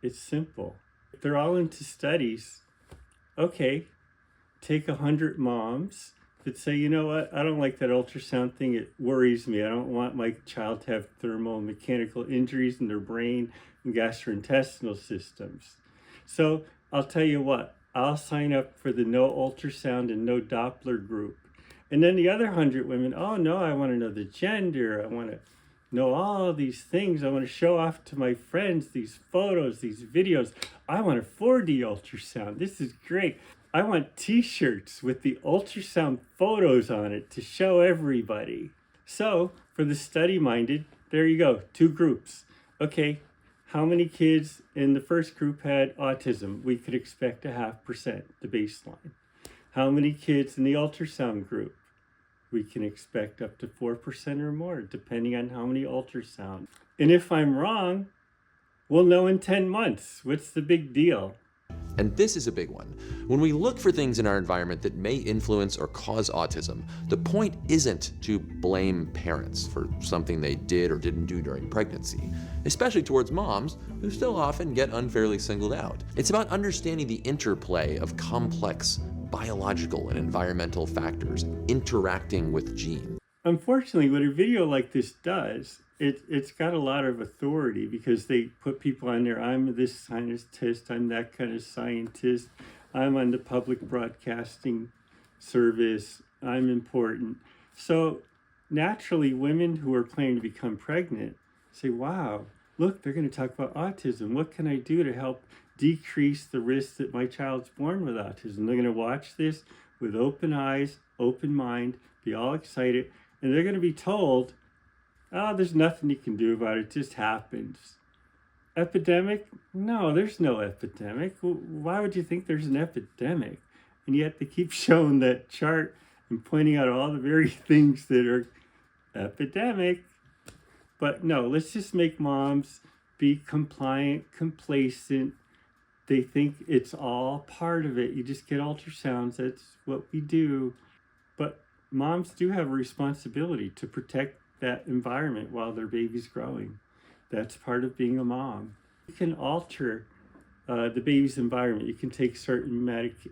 It's simple. If they're all into studies, okay, take 100 moms that say, you know what, I don't like that ultrasound thing. It worries me. I don't want my child to have thermal and mechanical injuries in their brain and gastrointestinal systems. So I'll tell you what, I'll sign up for the no ultrasound and no Doppler group. And then the other 100 women, oh no, I want to know the gender. I want to know all these things. I want to show off to my friends these photos, these videos. I want a 4D ultrasound. This is great. I want t-shirts with the ultrasound photos on it to show everybody. So for the study-minded, there you go, 2 groups. Okay, how many kids in the first group had autism? We could expect 0.5%, the baseline. How many kids in the ultrasound group? We can expect up to 4% or more, depending on how many ultrasound. And if I'm wrong, we'll know in 10 months. What's the big deal? And this is a big one. When we look for things in our environment that may influence or cause autism, the point isn't to blame parents for something they did or didn't do during pregnancy, especially towards moms who still often get unfairly singled out. It's about understanding the interplay of complex biological and environmental factors interacting with genes. Unfortunately, what a video like this does, it's got a lot of authority because they put people on there. I'm this scientist, I'm that kind of scientist, I'm on the public broadcasting service, I'm important. So naturally, women who are planning to become pregnant say, wow, look, they're going to talk about autism. What can I do to help decrease the risk that my child's born with autism? They're going to watch this with open eyes, open mind, be all excited, and they're going to be told, oh, there's nothing you can do about it. It just happens. Epidemic? No, there's no epidemic. Why would you think there's an epidemic? And yet they keep showing that chart and pointing out all the very things that are epidemic. But no, let's just make moms be compliant, complacent. They think it's all part of it. You just get ultrasounds. That's what we do. But moms do have a responsibility to protect that environment while their baby's growing. That's part of being a mom. You can alter the baby's environment. You can take certain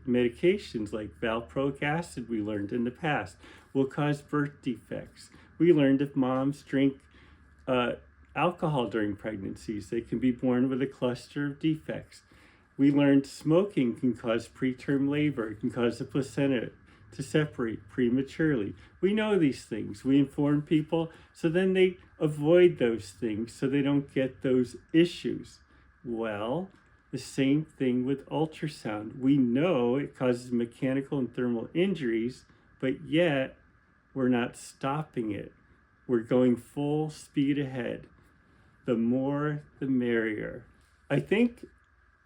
medications like valproic acid, we learned in the past, will cause birth defects. We learned if moms drink alcohol during pregnancies. They can be born with a cluster of defects. We learned smoking can cause preterm labor. It can cause the placenta to separate prematurely. We know these things. We inform people so then they avoid those things so they don't get those issues. Well, the same thing with ultrasound. We know it causes mechanical and thermal injuries, but yet we're not stopping it. We're going full speed ahead. The more, the merrier. I think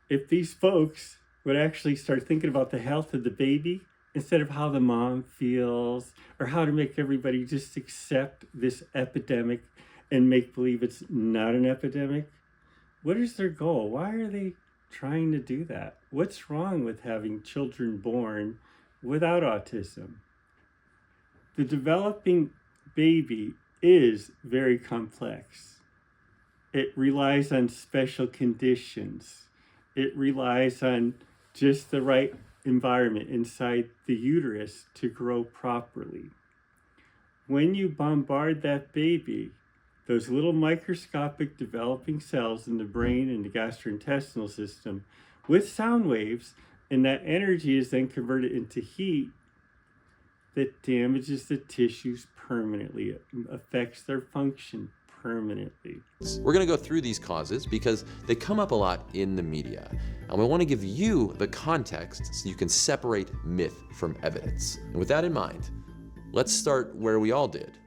if these folks would actually start thinking about the health of the baby instead of how the mom feels or how to make everybody just accept this epidemic and make believe it's not an epidemic, what is their goal? Why are they trying to do that? What's wrong with having children born without autism? The developing baby is very complex. It relies on special conditions. It relies on just the right environment inside the uterus to grow properly. When you bombard that baby, those little microscopic developing cells in the brain and the gastrointestinal system with sound waves, and that energy is then converted into heat that damages the tissues permanently. It affects their function permanently. We're going to go through these causes because they come up a lot in the media. And we want to give you the context so you can separate myth from evidence. And with that in mind, let's start where we all did,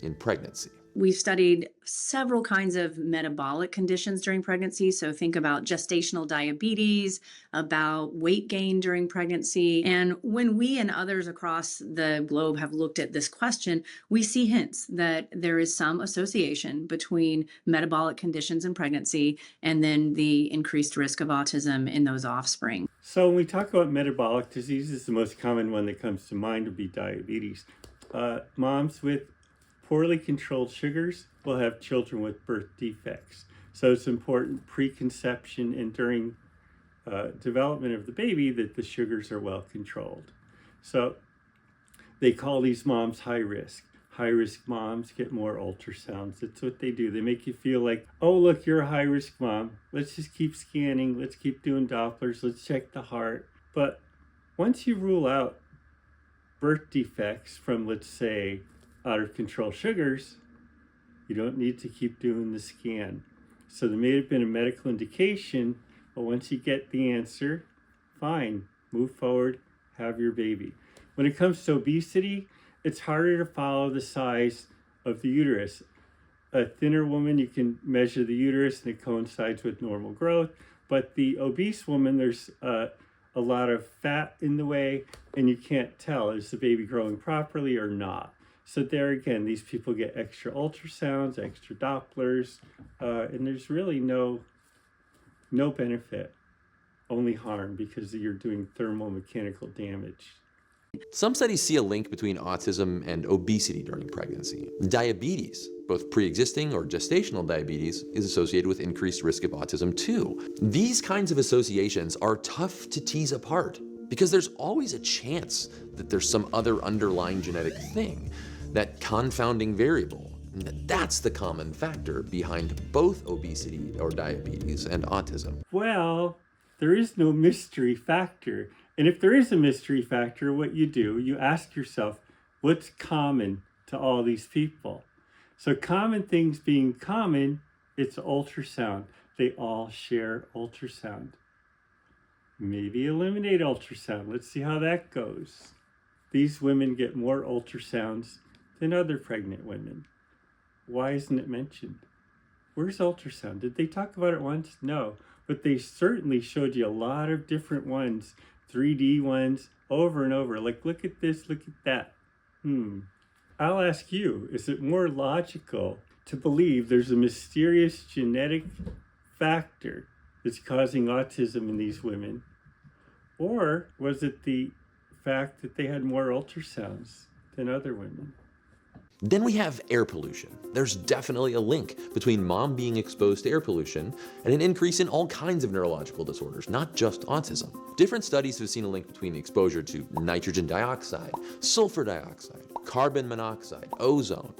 in pregnancy. We've studied several kinds of metabolic conditions during pregnancy. So think about gestational diabetes, about weight gain during pregnancy. And when we and others across the globe have looked at this question, we see hints that there is some association between metabolic conditions in pregnancy and then the increased risk of autism in those offspring. So when we talk about metabolic diseases, the most common one that comes to mind would be diabetes. Moms with poorly controlled sugars will have children with birth defects. So it's important preconception and during development of the baby that the sugars are well controlled. So they call these moms high risk. High risk moms get more ultrasounds. That's what they do. They make you feel like, oh, look, you're a high risk mom. Let's just keep scanning. Let's keep doing Dopplers. Let's check the heart. But once you rule out birth defects from, let's say, out of control sugars, you don't need to keep doing the scan. So there may have been a medical indication, but once you get the answer, fine, move forward, have your baby. When it comes to obesity, it's harder to follow the size of the uterus. A thinner woman, you can measure the uterus and it coincides with normal growth, but the obese woman, there's a lot of fat in the way and you can't tell, is the baby growing properly or not? So there again, these people get extra ultrasounds, extra Dopplers, and there's really no benefit, only harm because you're doing thermomechanical damage. Some studies see a link between autism and obesity during pregnancy. Diabetes, both pre-existing or gestational diabetes, is associated with increased risk of autism too. These kinds of associations are tough to tease apart because there's always a chance that there's some other underlying genetic thing, that confounding variable. That's the common factor behind both obesity or diabetes and autism. Well, there is no mystery factor. And if there is a mystery factor, what you do, you ask yourself, what's common to all these people? So common things being common, it's ultrasound. They all share ultrasound. Maybe eliminate ultrasound. Let's see how that goes. These women get more ultrasounds than other pregnant women. Why isn't it mentioned? Where's ultrasound? Did they talk about it once? No, but they certainly showed you a lot of different ones, 3D ones, over and over. Like, look at this, look at that. I'll ask you, is it more logical to believe there's a mysterious genetic factor that's causing autism in these women? Or was it the fact that they had more ultrasounds than other women? Then we have air pollution. There's definitely a link between mom being exposed to air pollution and an increase in all kinds of neurological disorders, not just autism. Different studies have seen a link between exposure to nitrogen dioxide, sulfur dioxide, carbon monoxide, ozone,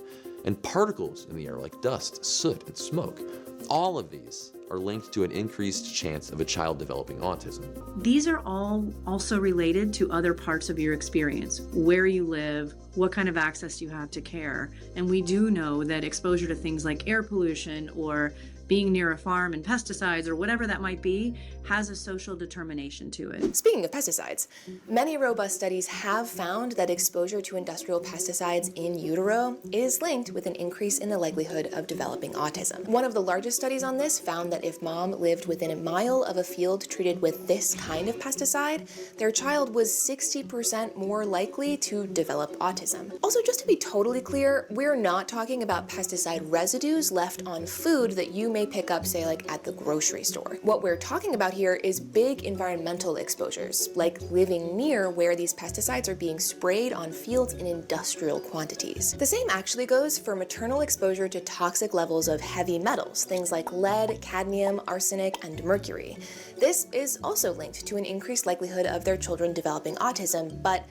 and particles in the air like dust, soot, and smoke. All of these are linked to an increased chance of a child developing autism. These are all also related to other parts of your experience, where you live, what kind of access you have to care. And we do know that exposure to things like air pollution or being near a farm and pesticides or whatever that might be has a social determination to it. Speaking of pesticides, many robust studies have found that exposure to industrial pesticides in utero is linked with an increase in the likelihood of developing autism. One of the largest studies on this found that if mom lived within a mile of a field treated with this kind of pesticide, their child was 60% more likely to develop autism. Also, just to be totally clear, we're not talking about pesticide residues left on food that you may pick up, say, like at the grocery store. What we're talking about here is big environmental exposures, like living near where these pesticides are being sprayed on fields in industrial quantities. The same actually goes for maternal exposure to toxic levels of heavy metals, things like lead, cadmium, arsenic, and mercury. This is also linked to an increased likelihood of their children developing autism, but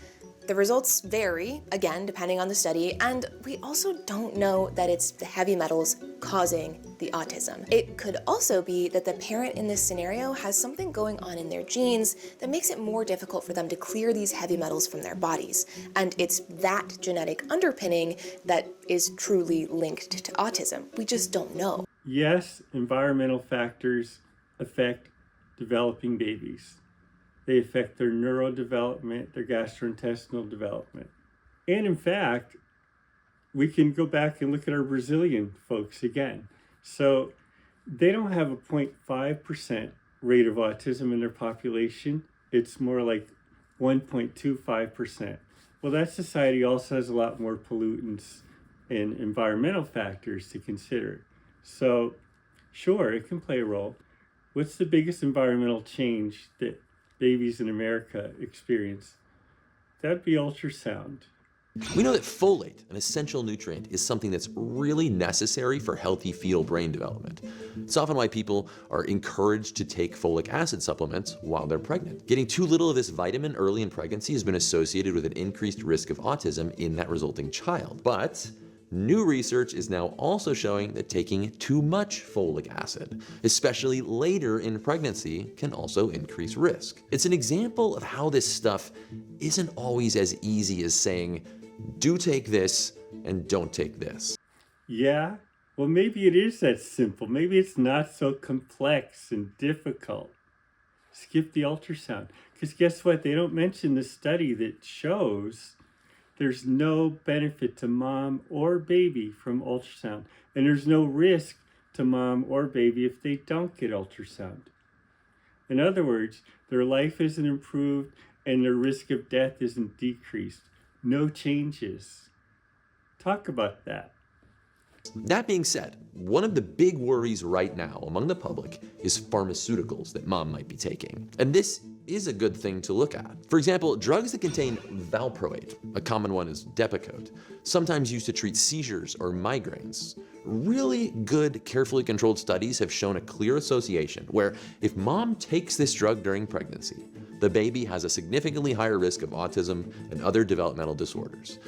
the results vary, again, depending on the study, and we also don't know that it's the heavy metals causing the autism. It could also be that the parent in this scenario has something going on in their genes that makes it more difficult for them to clear these heavy metals from their bodies, and it's that genetic underpinning that is truly linked to autism. We just don't know. Yes, environmental factors affect developing babies. They affect their neurodevelopment, their gastrointestinal development. And in fact, we can go back and look at our Brazilian folks again. So they don't have a 0.5% rate of autism in their population. It's more like 1.25%. Well, that society also has a lot more pollutants and environmental factors to consider. So sure, it can play a role. What's the biggest environmental change that babies in America experience? That'd be ultrasound. We know that folate, an essential nutrient, is something that's really necessary for healthy fetal brain development. It's often why people are encouraged to take folic acid supplements while they're pregnant. Getting too little of this vitamin early in pregnancy has been associated with an increased risk of autism in that resulting child. But new research is now also showing that taking too much folic acid, especially later in pregnancy, can also increase risk. It's an example of how this stuff isn't always as easy as saying, do take this and don't take this. Yeah, well, maybe it is that simple. Maybe it's not so complex and difficult. Skip the ultrasound. Because guess what? They don't mention the study that shows there's no benefit to mom or baby from ultrasound. And there's no risk to mom or baby if they don't get ultrasound. In other words, their life isn't improved and their risk of death isn't decreased. No changes. Talk about that. That being said, one of the big worries right now among the public is pharmaceuticals that mom might be taking. And this is a good thing to look at. For example, drugs that contain valproate, a common one is Depakote, sometimes used to treat seizures or migraines. Really good, carefully controlled studies have shown a clear association where if mom takes this drug during pregnancy, the baby has a significantly higher risk of autism and other developmental disorders.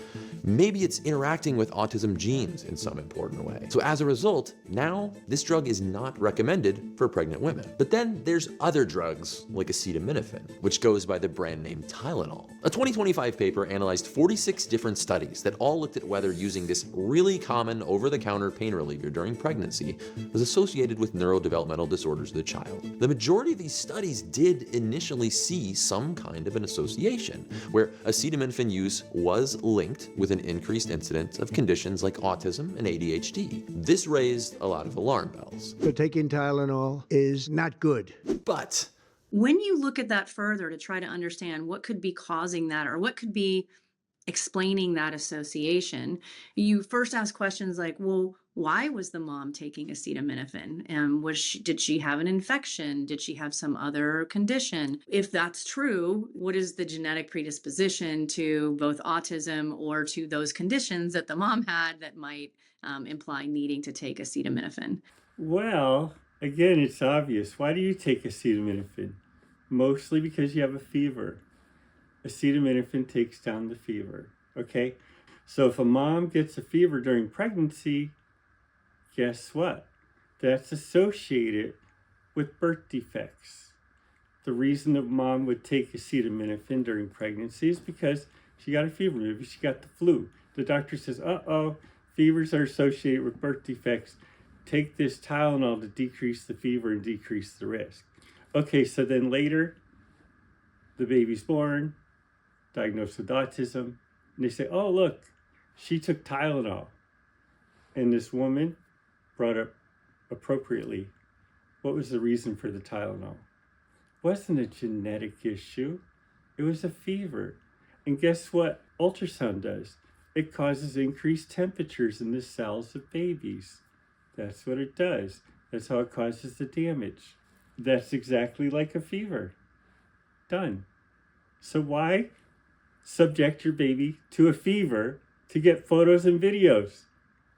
Maybe it's interacting with autism genes in some important way. So as a result, now this drug is not recommended for pregnant women. But then there's other drugs like acetaminophen, which goes by the brand name Tylenol. A 2025 paper analyzed 46 different studies that all looked at whether using this really common over-the-counter pain reliever during pregnancy was associated with neurodevelopmental disorders of the child. The majority of these studies did initially see some kind of an association, where acetaminophen use was linked with an increased incidence of conditions like autism and ADHD. This raised a lot of alarm bells. So taking Tylenol is not good. But when you look at that further to try to understand what could be causing that or what could be explaining that association, you first ask questions like, well, why was the mom taking acetaminophen? And did she have an infection? Did she have some other condition? If that's true, what is the genetic predisposition to both autism or to those conditions that the mom had that might imply needing to take acetaminophen? Well, again, it's obvious. Why do you take acetaminophen? Mostly because you have a fever. Acetaminophen takes down the fever, okay? So if a mom gets a fever during pregnancy, guess what? That's associated with birth defects. The reason a mom would take acetaminophen during pregnancy is because she got a fever. Maybe she got the flu. The doctor says, fevers are associated with birth defects. Take this Tylenol to decrease the fever and decrease the risk. Okay, so then later, the baby's born, diagnosed with autism, and they say, oh, look, she took Tylenol. And this woman brought up appropriately, what was the reason for the Tylenol? It wasn't a genetic issue. It was a fever. And guess what ultrasound does? It causes increased temperatures in the cells of babies. That's what it does. That's how it causes the damage. That's exactly like a fever. Done. So why subject your baby to a fever to get photos and videos?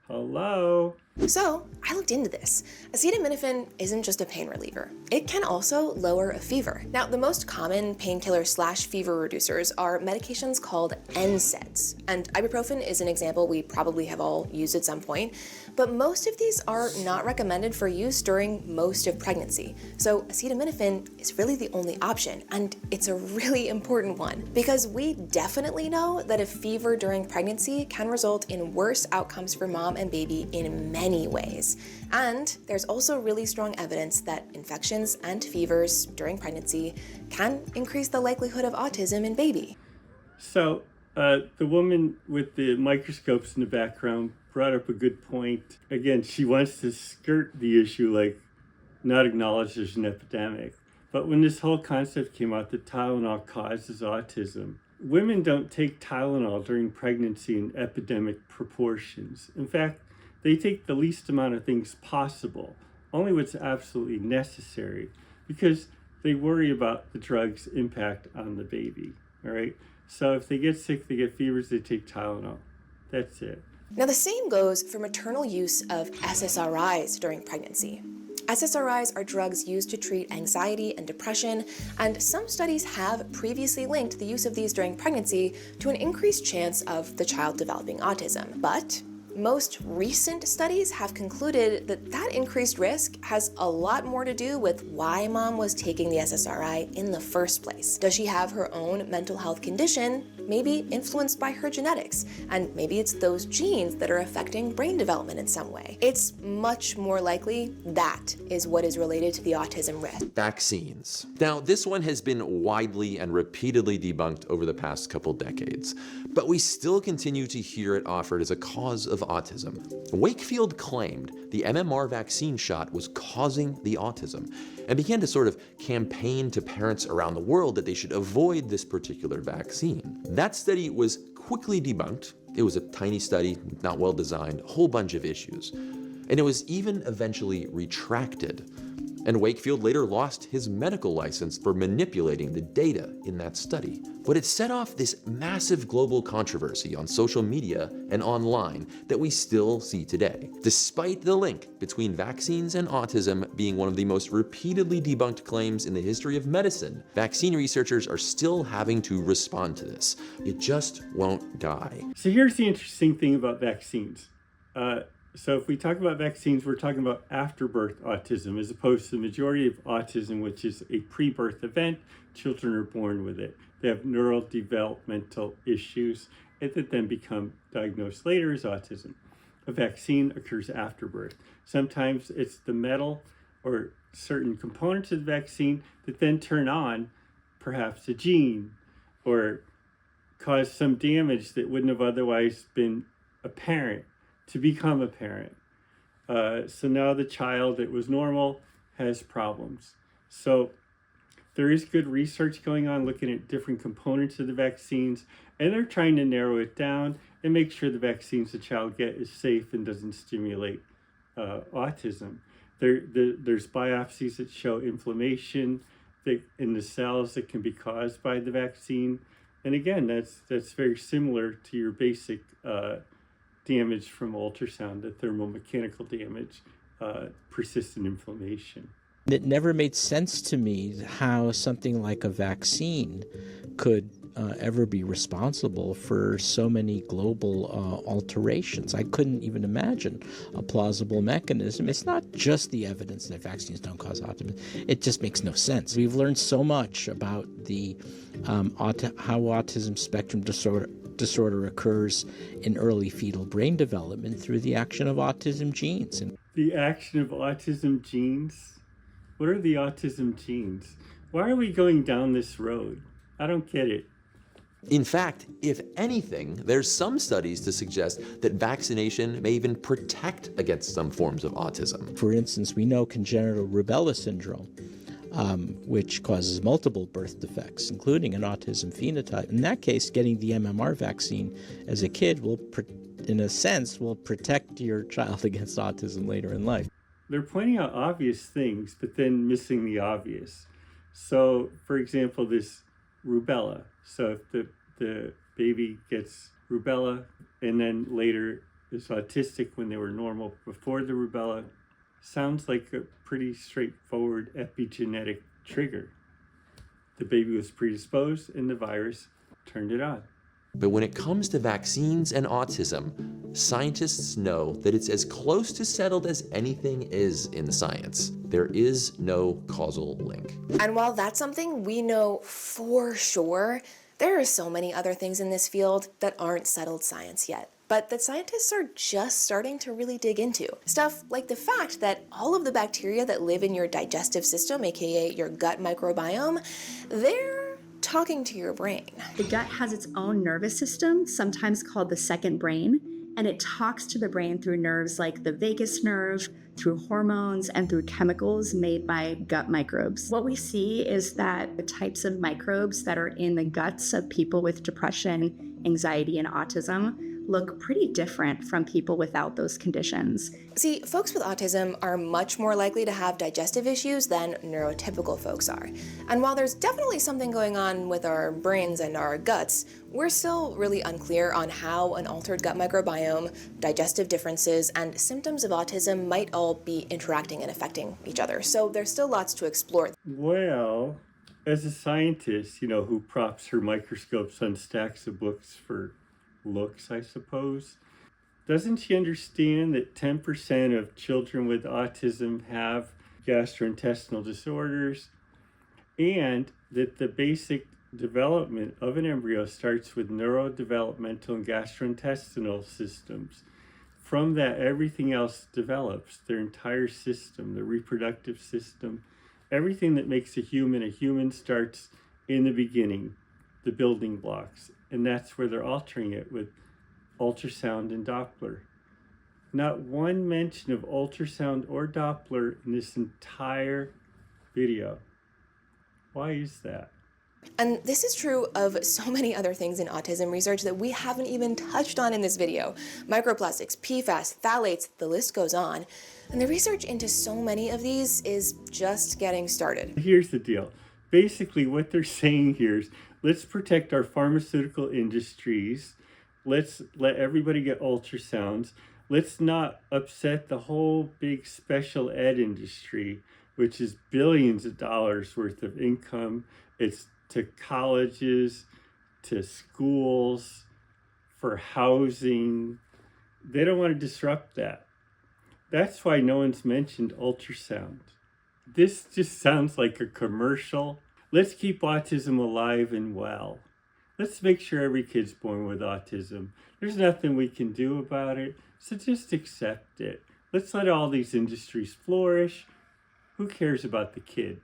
Hello? So I looked into this. Acetaminophen isn't just a pain reliever. It can also lower a fever. Now, the most common painkiller / fever reducers are medications called NSAIDs. And ibuprofen is an example we probably have all used at some point. But most of these are not recommended for use during most of pregnancy. So acetaminophen is really the only option. And it's a really important one because we definitely know that a fever during pregnancy can result in worse outcomes for mom and baby in many ways. And there's also really strong evidence that infections and fevers during pregnancy can increase the likelihood of autism in baby. So the woman with the microscopes in the background brought up a good point. Again, she wants to skirt the issue, like not acknowledge there's an epidemic. But when this whole concept came out that Tylenol causes autism, women don't take Tylenol during pregnancy in epidemic proportions. In fact, they take the least amount of things possible, only what's absolutely necessary, because they worry about the drug's impact on the baby, all right? So if they get sick, they get fevers, they take Tylenol. That's it. Now, the same goes for maternal use of SSRIs during pregnancy. SSRIs are drugs used to treat anxiety and depression, and some studies have previously linked the use of these during pregnancy to an increased chance of the child developing autism. But most recent studies have concluded that that increased risk has a lot more to do with why mom was taking the SSRI in the first place. Does she have her own mental health condition, maybe influenced by her genetics? And maybe it's those genes that are affecting brain development in some way. It's much more likely that is what is related to the autism risk. Vaccines. Now, this one has been widely and repeatedly debunked over the past couple decades, but we still continue to hear it offered as a cause of autism. Wakefield claimed the MMR vaccine shot was causing the autism and began to sort of campaign to parents around the world that they should avoid this particular vaccine. That study was quickly debunked. It was a tiny study, not well designed, a whole bunch of issues. And it was even eventually retracted. And Wakefield later lost his medical license for manipulating the data in that study. But it set off this massive global controversy on social media and online that we still see today. Despite the link between vaccines and autism being one of the most repeatedly debunked claims in the history of medicine, vaccine researchers are still having to respond to this. It just won't die. So here's the interesting thing about vaccines. So if we talk about vaccines, we're talking about afterbirth autism as opposed to the majority of autism, which is a pre-birth event. Children are born with it. They have neurodevelopmental issues that then become diagnosed later as autism. A vaccine occurs after birth. Sometimes it's the metal or certain components of the vaccine that then turn on perhaps a gene or cause some damage that wouldn't have otherwise been apparent to become apparent. So now the child that was normal has problems. So there is good research going on looking at different components of the vaccines, and they're trying to narrow it down and make sure the vaccines the child gets is safe and doesn't stimulate autism. There's biopsies that show inflammation in the cells that can be caused by the vaccine. And again, that's very similar to your basic damage from ultrasound, the thermomechanical damage, persistent inflammation. It never made sense to me how something like a vaccine could ever be responsible for so many global alterations. I couldn't even imagine a plausible mechanism. It's not just the evidence that vaccines don't cause autism. It just makes no sense. We've learned so much about the how autism spectrum disorder occurs in early fetal brain development through the action of autism genes. The action of autism genes? What are the autism genes? Why are we going down this road? I don't get it. In fact, if anything, there's some studies to suggest that vaccination may even protect against some forms of autism. For instance, we know congenital rubella syndrome, which causes multiple birth defects, including an autism phenotype. In that case, getting the MMR vaccine as a kid will, in a sense, will protect your child against autism later in life. They're pointing out obvious things, but then missing the obvious. So, for example, this rubella. So if the baby gets rubella and then later is autistic when they were normal before the rubella, sounds like a pretty straightforward epigenetic trigger. The baby was predisposed and the virus turned it on. But when it comes to vaccines and autism, scientists know that it's as close to settled as anything is in science. There is no causal link. And while that's something we know for sure, there are so many other things in this field that aren't settled science yet, but that scientists are just starting to really dig into. Stuff like the fact that all of the bacteria that live in your digestive system, aka your gut microbiome, they're talking to your brain. The gut has its own nervous system, sometimes called the second brain, and it talks to the brain through nerves like the vagus nerve, through hormones, and through chemicals made by gut microbes. What we see is that the types of microbes that are in the guts of people with depression, anxiety, and autism look pretty different from people without those conditions. See, folks with autism are much more likely to have digestive issues than neurotypical folks are. And while there's definitely something going on with our brains and our guts, we're still really unclear on how an altered gut microbiome, digestive differences, and symptoms of autism might all be interacting and affecting each other. So there's still lots to explore. Well, as a scientist, who props her microscopes on stacks of books for looks, I suppose, doesn't she understand that 10% of children with autism have gastrointestinal disorders, and that the basic development of an embryo starts with neurodevelopmental and gastrointestinal systems? From that, everything else develops, their entire system, the reproductive system, everything that makes a human starts in the beginning, the building blocks. And that's where they're altering it with ultrasound and Doppler. Not one mention of ultrasound or Doppler in this entire video. Why is that? And this is true of so many other things in autism research that we haven't even touched on in this video. Microplastics, PFAS, phthalates, the list goes on. And the research into so many of these is just getting started. Here's the deal. Basically, what they're saying here is, let's protect our pharmaceutical industries. Let's let everybody get ultrasounds. Let's not upset the whole big special ed industry, which is billions of dollars worth of income. It's to colleges, to schools, for housing. They don't want to disrupt that. That's why no one's mentioned ultrasound. This just sounds like a commercial. Let's keep autism alive and well. Let's make sure every kid's born with autism. There's nothing we can do about it, so just accept it. Let's let all these industries flourish. Who cares about the kid?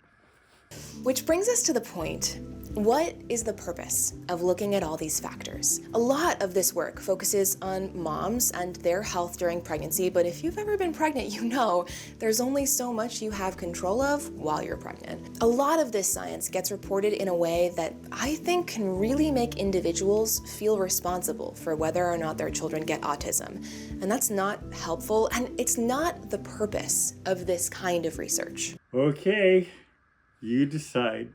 Which brings us to the point, what is the purpose of looking at all these factors? A lot of this work focuses on moms and their health during pregnancy, but if you've ever been pregnant, you know there's only so much you have control of while you're pregnant. A lot of this science gets reported in a way that I think can really make individuals feel responsible for whether or not their children get autism. And that's not helpful, and it's not the purpose of this kind of research. Okay. You decide.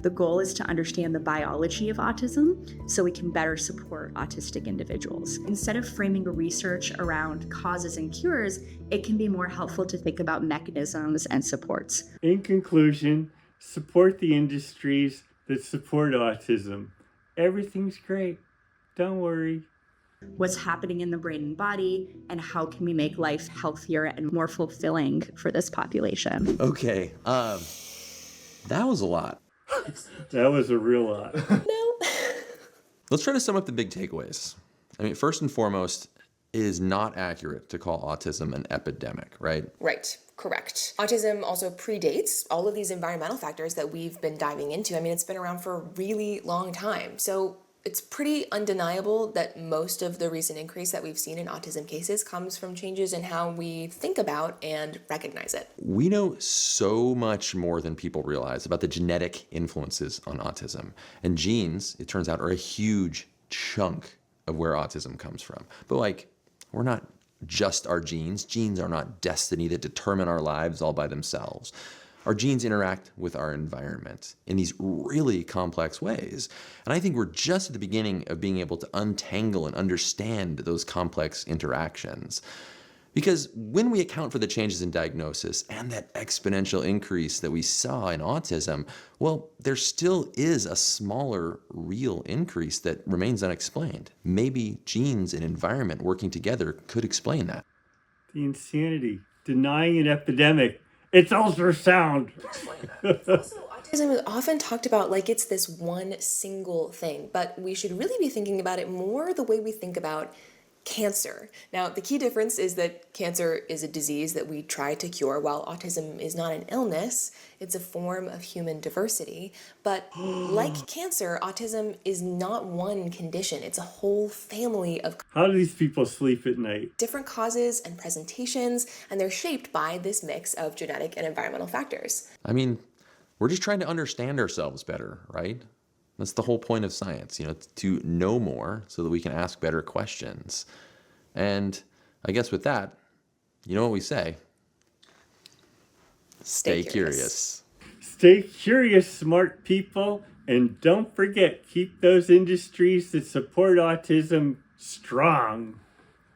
The goal is to understand the biology of autism so we can better support autistic individuals. Instead of framing a research around causes and cures, it can be more helpful to think about mechanisms and supports. In conclusion, support the industries that support autism. Everything's great. Don't worry. What's happening in the brain and body, and how can we make life healthier and more fulfilling for this population? Okay, that was a lot. That was a real lot. No. Let's try to sum up the big takeaways. I mean, first and foremost, it is not accurate to call autism an epidemic, right? Right, correct. Autism also predates all of these environmental factors that we've been diving into. I mean, it's been around for a really long time. So it's pretty undeniable that most of the recent increase that we've seen in autism cases comes from changes in how we think about and recognize it. We know so much more than people realize about the genetic influences on autism. And genes, it turns out, are a huge chunk of where autism comes from. But we're not just our genes. Genes are not destiny that determine our lives all by themselves. Our genes interact with our environment in these really complex ways. And I think we're just at the beginning of being able to untangle and understand those complex interactions. Because when we account for the changes in diagnosis and that exponential increase that we saw in autism, well, there still is a smaller real increase that remains unexplained. Maybe genes and environment working together could explain that. The insanity. Denying an epidemic. It's ultrasound. Autism is often talked about like it's this one single thing, but we should really be thinking about it more the way we think about cancer. Now, the key difference is that cancer is a disease that we try to cure, while autism is not an illness. It's a form of human diversity. But like cancer, autism is not one condition. It's a whole family of How do these people sleep at night? different causes and presentations, and they're shaped by this mix of genetic and environmental factors. I mean, we're just trying to understand ourselves better, right? That's the whole point of science, to know more so that we can ask better questions. And I guess with that, you know what we say? Stay curious. Stay curious, smart people. And don't forget, keep those industries that support autism strong.